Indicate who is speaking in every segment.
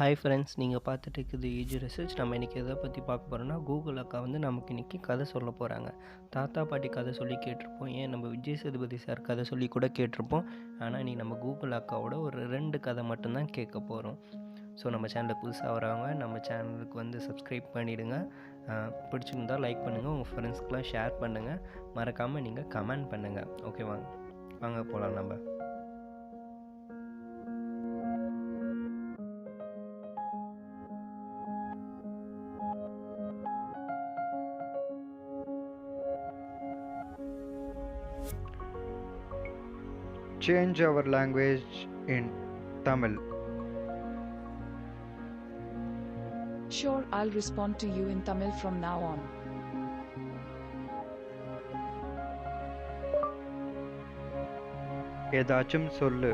Speaker 1: Hi friends, நீங்கள் பார்த்துட்டு இருக்குது ஈஜி ரிசர்ச். நம்ம இன்றைக்கி எதை பற்றி பார்க்க போகிறோம்னா, கூகுள் அக்கா வந்து நமக்கு இன்றைக்கி கதை சொல்ல போகிறாங்க. தாத்தா பாட்டி கதை சொல்லி கேட்டிருப்போம், ஏன் நம்ம விஜய் சேதுபதி சார் கதை சொல்லி கூட கேட்டிருப்போம். ஆனால் இன்றைக்கி நம்ம கூகுள் அக்காவோட ஒரு 2 கதை மட்டும்தான் கேட்க போகிறோம். ஸோ நம்ம சேனலில் புதுசாக வரவங்க நம்ம சேனலுக்கு வந்து சப்ஸ்கிரைப் பண்ணிவிடுங்க. பிடிச்சிருந்தால் லைக் பண்ணுங்கள், உங்கள் ஃப்ரெண்ட்ஸ்க்கெலாம் ஷேர் பண்ணுங்கள், மறக்காமல் நீங்கள் கமெண்ட் பண்ணுங்கள். ஓகே, வாங்க போகலாம் நம்ம.
Speaker 2: Change our language in Tamil.
Speaker 3: Sure, I'll respond to you in Tamil from now on.
Speaker 2: ஏதாச்சும் சொல்லு.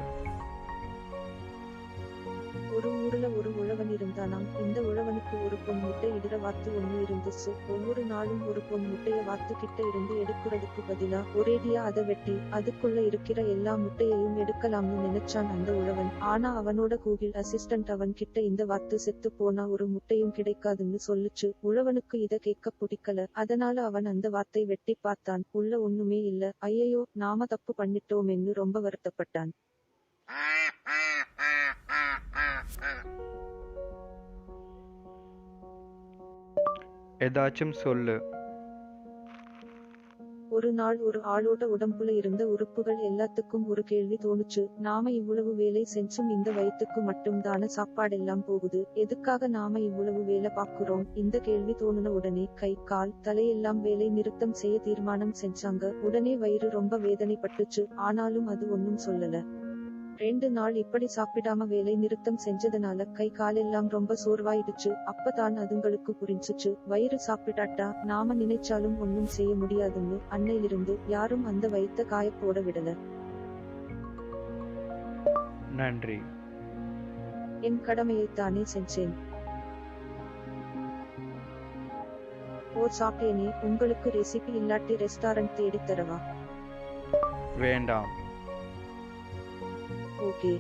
Speaker 4: ஒரு ஊர்ல ஒரு உழவன் இருந்தானாம். இந்த உழவனுக்கு ஒரு பொன் முட்டை இடுற வாத்து ஒண்ணு இருந்துச்சு. ஒவ்வொரு நாளும் ஒரு பொன் முட்டைய வாத்து கிட்ட இருந்து எடுக்கிறதுக்கு பதிலா ஒரேடியா அதை வெட்டி அதுக்குள்ள இருக்கிற எல்லா முட்டையையும் எடுக்கலாம்னு நினைச்சான் அந்த உழவன். ஆனா அவனோட கூகிள் அசிஸ்டன்ட் அவன் கிட்ட இந்த வாத்து செத்து போனா ஒரு முட்டையும் கிடைக்காதுன்னு சொல்லுச்சு. உழவனுக்கு இத கேட்க பிடிக்கல. அதனால அவன் அந்த வாத்தை வெட்டி பார்த்தான். உள்ள ஒண்ணுமே இல்ல. ஐயையோ, நாம தப்பு பண்ணிட்டோமென்னு ரொம்ப வருத்தப்பட்டான்.
Speaker 2: ஏதாச்சும் சொல்லு.
Speaker 4: ஒரு நாள் ஒரு ஆளோட உடம்புல இருந்த உறுப்புகள் எல்லாத்துக்கும் ஒரு கேள்வி தோணுச்சு. நாம இவ்வளவு வேலை செஞ்சும் இந்த வயிற்றுக்கு மட்டும் தான சாப்பாடெல்லாம் போகுது. எதுக்காக நாம இவ்வளவு வேலை பார்க்கிறோம்? இந்த கேள்வி தோணுன உடனே கை கால் தலையெல்லாம் வேலை நிறுத்தம் செய்ய தீர்மானம் செஞ்சாங்க. உடனே வயிறு ரொம்ப வேதனைப்பட்டுச்சு. ஆனாலும் அது ஒன்னும் சொல்லல. 2 நாள் இப்படி சாப்பிடாம வேலை நிறுத்தம் செஞ்சதுனால கை காலெல்லாம் ரொம்ப சோர்வாயிடுச்சு. அப்பதான் அதுங்களுக்கு புரிஞ்சுச்சு, வயிறு சாப்பிட்டாட்டா நாம நினைச்சாலும் ஒன்னும் செய்ய முடியாதுன்னு. அன்னையிலிருந்து யாரும் அந்த வயித்த காய போட விடல.
Speaker 2: நன்றி.
Speaker 4: என் கடமையைத்தானே செஞ்சேன். ஓ சாப்பிட்டேனே, உங்களுக்கு ரெசிபி இல்லாட்டி ரெஸ்டாரண்ட் தேடித் தரவா?
Speaker 2: வேண்டாம்.
Speaker 4: ஓகே.